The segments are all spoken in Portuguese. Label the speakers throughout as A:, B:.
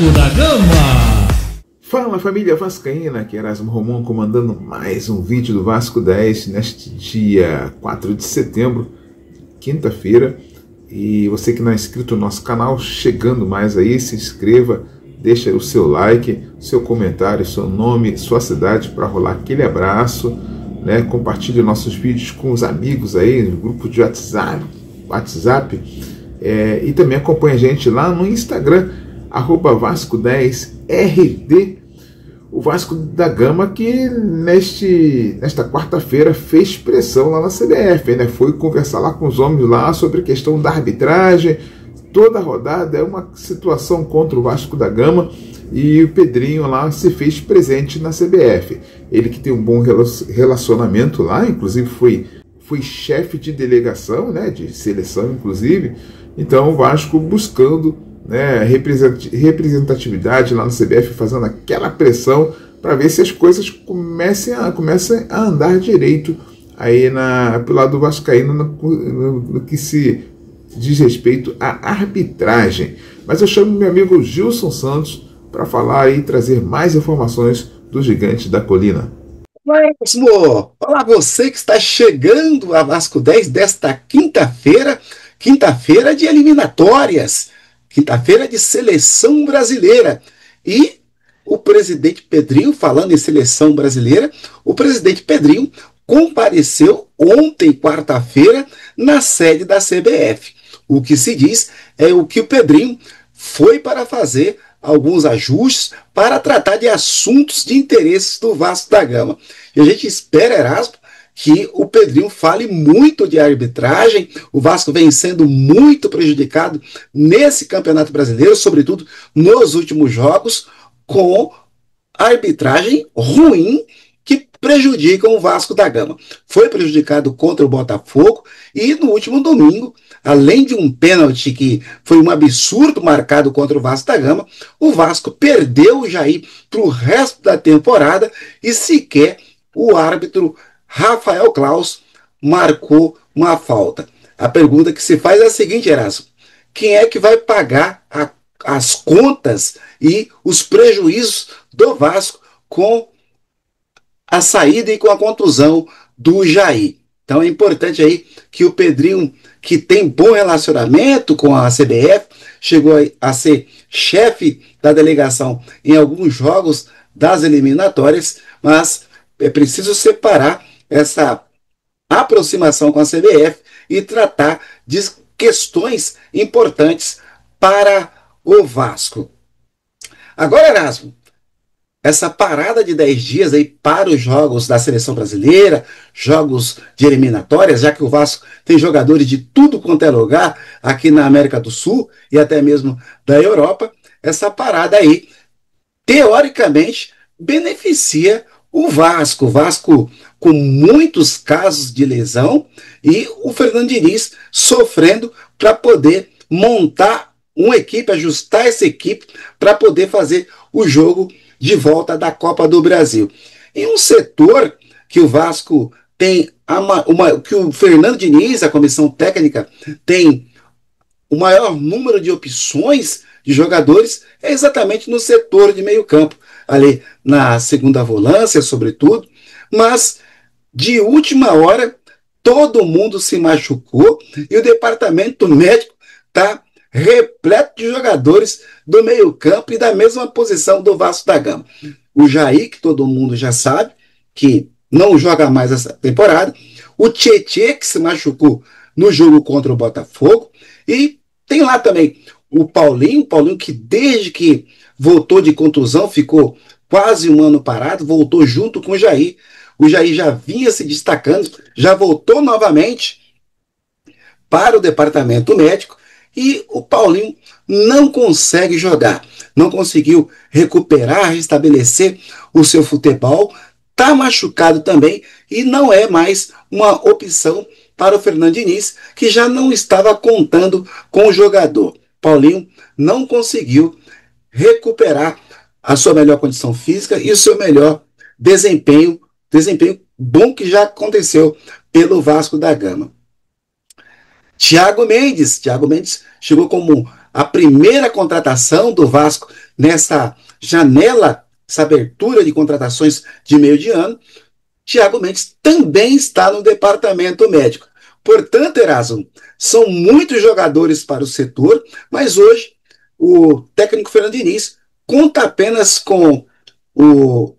A: Vasco da Gama.
B: Fala família vascaína, aqui é Erasmo Romão comandando mais um vídeo do Vasco 10 neste dia 4 de setembro, quinta-feira. E você que não é inscrito no nosso canal, chegando mais aí, se inscreva, deixa o seu like, seu comentário, seu nome, sua cidade para rolar aquele abraço, né? Compartilhe nossos vídeos com os amigos aí, no grupo de WhatsApp, e também acompanhe a gente lá no Instagram, @Vasco10RD. O Vasco da Gama que nesta quarta-feira fez pressão lá na CBF, né? Foi conversar lá com os homens lá sobre a questão da arbitragem. Toda a rodada é uma situação contra o Vasco da Gama e o Pedrinho lá se fez presente na CBF. Ele que tem um bom relacionamento lá, inclusive foi chefe de delegação, né? De seleção, inclusive. Então o Vasco buscando, né, representatividade lá no CBF, fazendo aquela pressão para ver se as coisas comecem a andar direito aí pro lado do vascaíno no que se diz respeito à arbitragem. Mas eu chamo meu amigo Gilson Santos para falar e trazer mais informações do Gigante da Colina.
C: Olá, Cosmo! Olá, você que está chegando a Vasco 10 desta quinta-feira de eliminatórias, quinta-feira de seleção brasileira. E o presidente Pedrinho, falando em seleção brasileira, o presidente Pedrinho compareceu ontem, quarta-feira, na sede da CBF. O que se diz é o que o Pedrinho foi para fazer alguns ajustes para tratar de assuntos de interesses do Vasco da Gama. E a gente espera, Erasmo, que o Pedrinho fale muito de arbitragem. O Vasco vem sendo muito prejudicado nesse Campeonato Brasileiro, sobretudo nos últimos jogos, com arbitragem ruim que prejudicam o Vasco da Gama. Foi prejudicado contra o Botafogo e no último domingo, além de um pênalti que foi um absurdo marcado contra o Vasco da Gama, o Vasco perdeu o Jair para o resto da temporada e sequer o árbitro Rafael Claus marcou uma falta. A pergunta que se faz é a seguinte, Erasmo: quem é que vai pagar as contas e os prejuízos do Vasco com a saída e com a contusão do Jair? Então é importante aí que o Pedrinho, que tem bom relacionamento com a CBF, chegou a ser chefe da delegação em alguns jogos das eliminatórias, mas é preciso separar essa aproximação com a CBF e tratar de questões importantes para o Vasco. Agora, Erasmo, essa parada de 10 dias aí para os jogos da seleção brasileira, jogos de eliminatórias, já que o Vasco tem jogadores de tudo quanto é lugar aqui na América do Sul e até mesmo da Europa, essa parada aí, teoricamente, beneficia o Vasco. O Vasco com muitos casos de lesão e o Fernando Diniz sofrendo para poder montar uma equipe, ajustar essa equipe para poder fazer o jogo de volta da Copa do Brasil. Em um setor que o Vasco tem, que o Fernando Diniz, a comissão técnica, tem o maior número de opções de jogadores, é exatamente no setor de meio campo, ali na segunda volância, sobretudo, mas de última hora todo mundo se machucou e o departamento médico está repleto de jogadores do meio campo e da mesma posição do Vasco da Gama. O Jair, que todo mundo já sabe, que não joga mais essa temporada, o Tietê, que se machucou no jogo contra o Botafogo, e tem lá também o Paulinho que desde que voltou de contusão, ficou quase um ano parado, voltou junto com o Jair. O Jair já vinha se destacando, já voltou novamente para o departamento médico e o Paulinho não consegue jogar, não conseguiu recuperar, restabelecer o seu futebol, está machucado também e não é mais uma opção para o Fernando Diniz, que já não estava contando com o jogador. Paulinho não conseguiu recuperar a sua melhor condição física e o seu melhor desempenho bom que já aconteceu pelo Vasco da Gama. Thiago Mendes chegou como a primeira contratação do Vasco nessa janela, essa abertura de contratações de meio de ano. Thiago Mendes também está no departamento médico. Portanto, Erasmo, são muitos jogadores para o setor, mas hoje o técnico Fernando Diniz conta apenas com o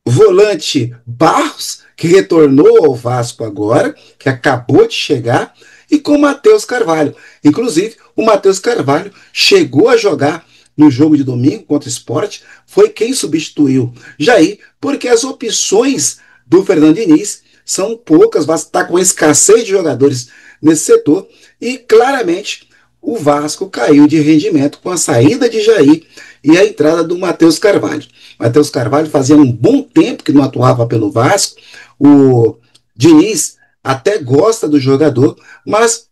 C: volante Barros, que retornou ao Vasco agora, que acabou de chegar, e com o Matheus Carvalho. Inclusive, o Matheus Carvalho chegou a jogar no jogo de domingo contra o Sport, foi quem substituiu Jair, porque as opções do Fernando Diniz são poucas, o Vasco está com escassez de jogadores nesse setor, e claramente o Vasco caiu de rendimento com a saída de Jair e a entrada do Matheus Carvalho. Matheus Carvalho fazia um bom tempo que não atuava pelo Vasco, o Diniz até gosta do jogador, mas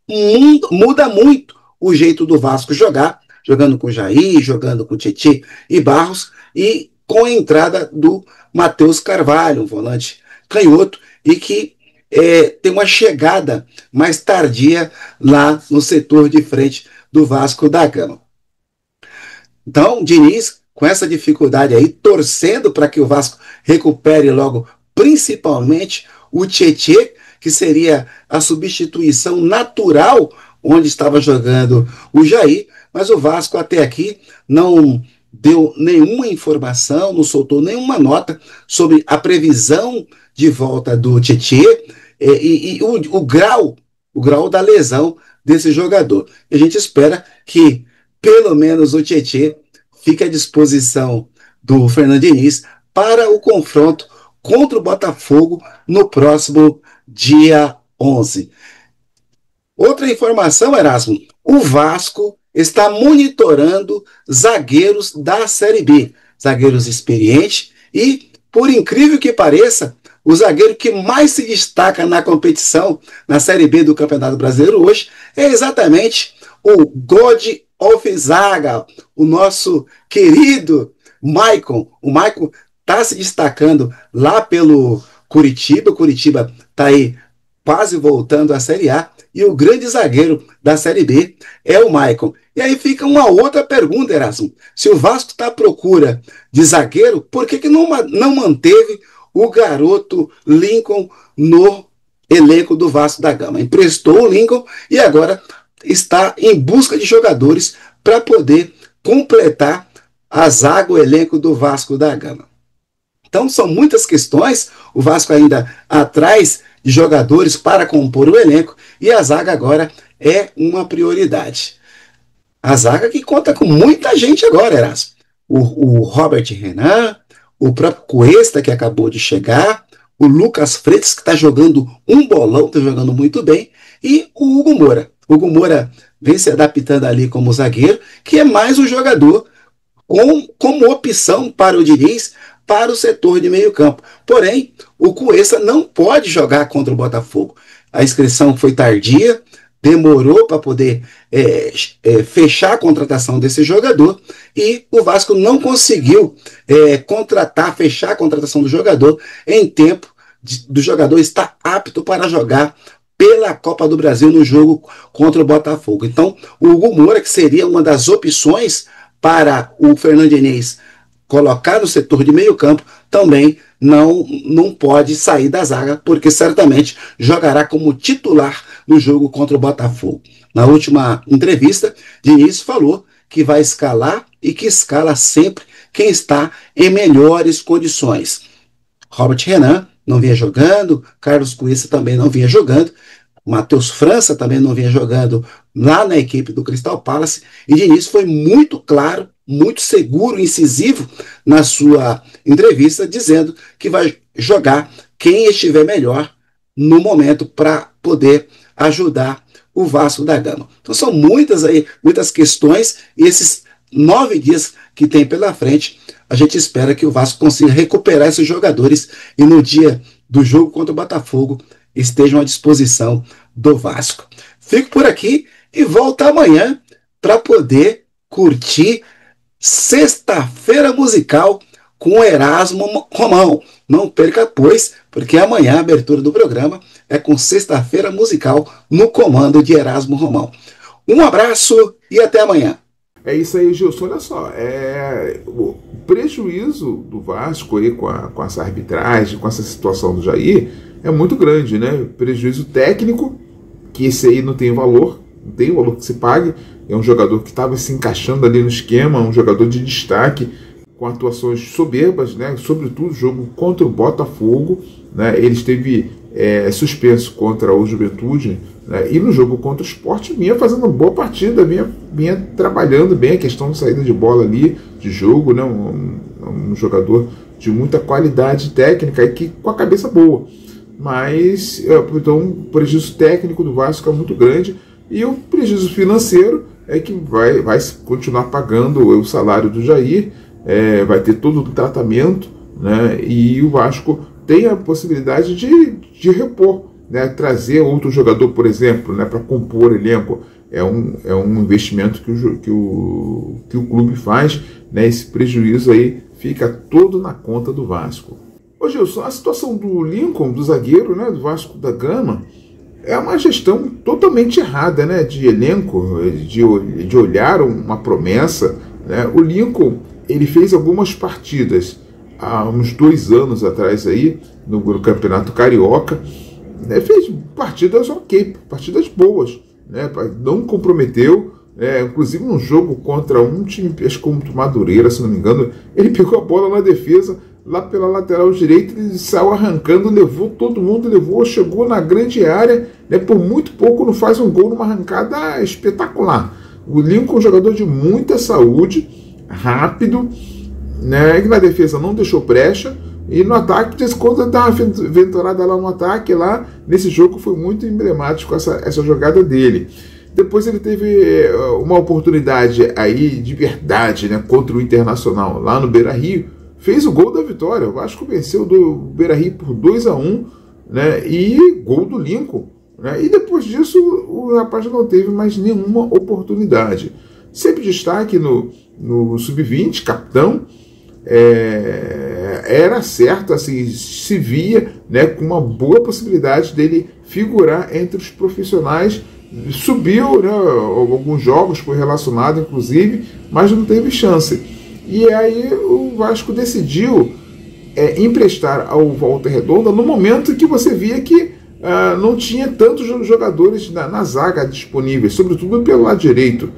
C: muda muito o jeito do Vasco jogar, jogando com Jair, jogando com Tietê e Barros, e com a entrada do Matheus Carvalho, um volante canhoto, e que tem uma chegada mais tardia lá no setor de frente do Vasco da Gama. Então, Diniz, com essa dificuldade aí, torcendo para que o Vasco recupere logo, principalmente o Tietê, que seria a substituição natural onde estava jogando o Jair, mas o Vasco até aqui não deu nenhuma informação, não soltou nenhuma nota sobre a previsão de volta do Tietê e o grau da lesão desse jogador. E a gente espera que pelo menos o Tietê fique à disposição do Fernando Diniz para o confronto contra o Botafogo no próximo dia 11. Outra informação, Erasmo, o Vasco está monitorando zagueiros da Série B, zagueiros experientes, e, por incrível que pareça, o zagueiro que mais se destaca na competição, na Série B do Campeonato Brasileiro hoje, é exatamente o God of Zaga, o nosso querido Maicon. O Maicon está se destacando lá pelo Curitiba, o Curitiba está aí quase voltando à Série A, e o grande zagueiro da Série B é o Maicon. E aí fica uma outra pergunta, Erasmo. Se o Vasco está à procura de zagueiro, por que não manteve o garoto Lincoln no elenco do Vasco da Gama? Emprestou o Lincoln e agora está em busca de jogadores para poder completar a zaga, o elenco do Vasco da Gama. Então são muitas questões, o Vasco ainda atrás de jogadores para compor o elenco, e a zaga agora é uma prioridade. A zaga que conta com muita gente agora, Erasmo. O Robert Renan, o próprio Cuesta, que acabou de chegar, o Lucas Freitas, que está jogando um bolão, está jogando muito bem, e o Hugo Moura. O Hugo Moura vem se adaptando ali como zagueiro, que é mais um jogador como opção para o Diniz, para o setor de meio campo. Porém, o Cuesta não pode jogar contra o Botafogo. A inscrição foi tardia, demorou para poder fechar a contratação desse jogador, e o Vasco não conseguiu fechar a contratação do jogador em tempo do jogador estar apto para jogar pela Copa do Brasil no jogo contra o Botafogo. Então, o Hugo Moura, que seria uma das opções para o Fernando Diniz colocar no setor de meio campo, também não pode sair da zaga, porque certamente jogará como titular no jogo contra o Botafogo. Na última entrevista, Diniz falou que vai escalar e que escala sempre quem está em melhores condições. Robert Renan não vinha jogando, Carlos Cuesta também não vinha jogando, Matheus França também não vinha jogando lá na equipe do Crystal Palace, e Diniz foi muito claro, muito seguro, incisivo na sua entrevista, dizendo que vai jogar quem estiver melhor no momento para poder ajudar o Vasco da Gama. Então são muitas questões, e esses 9 dias que tem pela frente, a gente espera que o Vasco consiga recuperar esses jogadores e no dia do jogo contra o Botafogo estejam à disposição do Vasco. Fico por aqui e volto amanhã para poder curtir Sexta-feira Musical com Erasmo Romão. Não perca, pois, porque amanhã a abertura do programa é com Sexta-feira Musical no comando de Erasmo Romão. Um abraço e até amanhã.
B: É isso aí, Gilson. Olha só, o prejuízo do Vasco aí com essa arbitragem, com essa situação do Jair, é muito grande, né? Prejuízo técnico, que esse aí não tem valor que se pague. É um jogador que estava se encaixando ali no esquema, um jogador de destaque, com atuações soberbas, né? Sobretudo o jogo contra o Botafogo, né? Ele esteve suspenso contra o Juventude, né? E no jogo contra o Sport vinha fazendo uma boa partida, vinha trabalhando bem a questão de saída de bola ali, de jogo, né? Um jogador de muita qualidade técnica e que com a cabeça boa. Mas então o prejuízo técnico do Vasco é muito grande, e o prejuízo financeiro é que vai continuar pagando o salário do Jair, vai ter todo o tratamento, né? E o Vasco tem a possibilidade de repor, né? Trazer outro jogador, por exemplo, né? Para compor elenco. É um investimento que o clube faz, né? Esse prejuízo aí fica todo na conta do Vasco. Ô Gilson, a situação do Lincoln, do zagueiro, né? Do Vasco da Gama, é uma gestão totalmente errada, né? De elenco, de olhar uma promessa, né? O Lincoln, ele fez algumas partidas há uns 2 anos atrás aí, no Campeonato Carioca, né? Fez partidas ok, partidas boas, né? Não comprometeu, inclusive num jogo contra um time, acho que contra o Madureira, se não me engano, ele pegou a bola na defesa, lá pela lateral direita, ele saiu arrancando, levou todo mundo, chegou na grande área, né? Por muito pouco não faz um gol numa arrancada espetacular. O Lincoln é um jogador de muita saúde, rápido, né? Que na defesa não deixou brecha, e no ataque, de quando dá uma venturada lá no ataque, lá nesse jogo foi muito emblemático essa jogada dele. Depois ele teve uma oportunidade aí de verdade, né? Contra o Internacional, lá no Beira-Rio, fez o gol da vitória. O Vasco venceu do Beira-Rio por 2-1, né? E gol do Lincoln, né? E depois disso o rapaz não teve mais nenhuma oportunidade. Sempre destaque no Sub-20, capitão, era certo, assim, se via, né, com uma boa possibilidade dele figurar entre os profissionais. Subiu, né, alguns jogos, foi relacionado inclusive, mas não teve chance. E aí o Vasco decidiu emprestar ao Volta Redonda no momento que você via que não tinha tantos jogadores na zaga disponíveis, sobretudo pelo lado direito.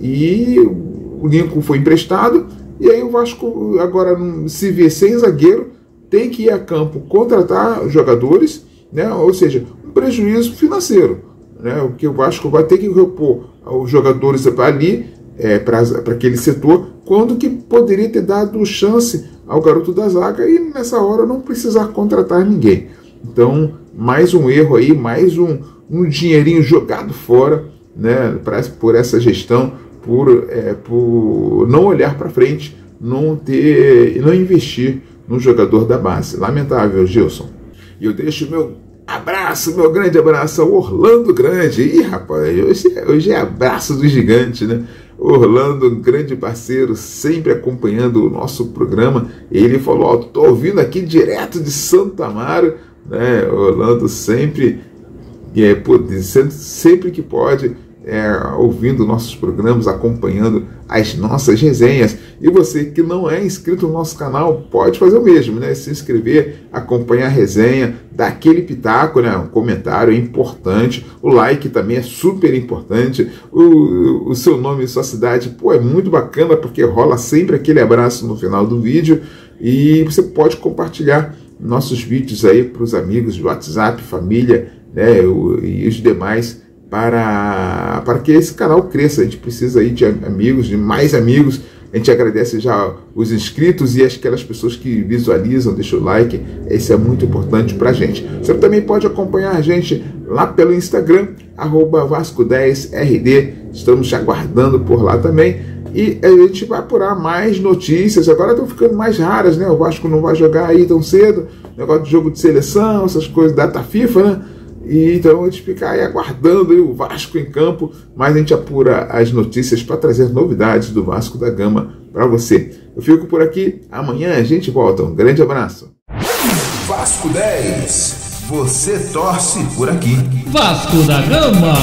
B: E o Lincoln foi emprestado, e aí o Vasco agora se vê sem zagueiro, tem que ir a campo contratar jogadores, né? Ou seja, um prejuízo financeiro, né? O que o Vasco vai ter que repor os jogadores ali, para aquele setor, quando que poderia ter dado chance ao garoto da zaga e nessa hora não precisar contratar ninguém. Então, mais um erro aí, mais um dinheirinho jogado fora, né, por essa gestão, por não olhar para frente, não investir no jogador da base. Lamentável, Gilson. E eu deixo meu grande abraço ao Orlando Grande. Ih, rapaz, hoje é abraço do gigante, né? Orlando, um grande parceiro, sempre acompanhando o nosso programa. Ele falou: tô ouvindo aqui direto de Santo Amaro, né? Orlando sempre que pode, ouvindo nossos programas, acompanhando as nossas resenhas. E você que não é inscrito no nosso canal, pode fazer o mesmo, né? Se inscrever, acompanhar a resenha, dar aquele pitaco, né? Um comentário é importante, o like também é super importante, o seu nome e sua cidade, é muito bacana, porque rola sempre aquele abraço no final do vídeo. E você pode compartilhar nossos vídeos aí para os amigos do WhatsApp, família, né? E os demais, para que esse canal cresça. A gente precisa aí de amigos, de mais amigos. A gente agradece já os inscritos e aquelas pessoas que visualizam, deixam o like. Isso é muito importante para a gente. Você também pode acompanhar a gente lá pelo Instagram, @Vasco10RD. Estamos te aguardando por lá também. E a gente vai apurar mais notícias. Agora estão ficando mais raras, né? O Vasco não vai jogar aí tão cedo. Negócio de jogo de seleção, essas coisas, data FIFA, né? E então a gente fica aí aguardando aí o Vasco em campo, mas a gente apura as notícias para trazer novidades do Vasco da Gama para você. Eu fico por aqui, amanhã a gente volta. Um grande abraço.
A: Vasco 10, você torce por aqui.
D: Vasco da Gama.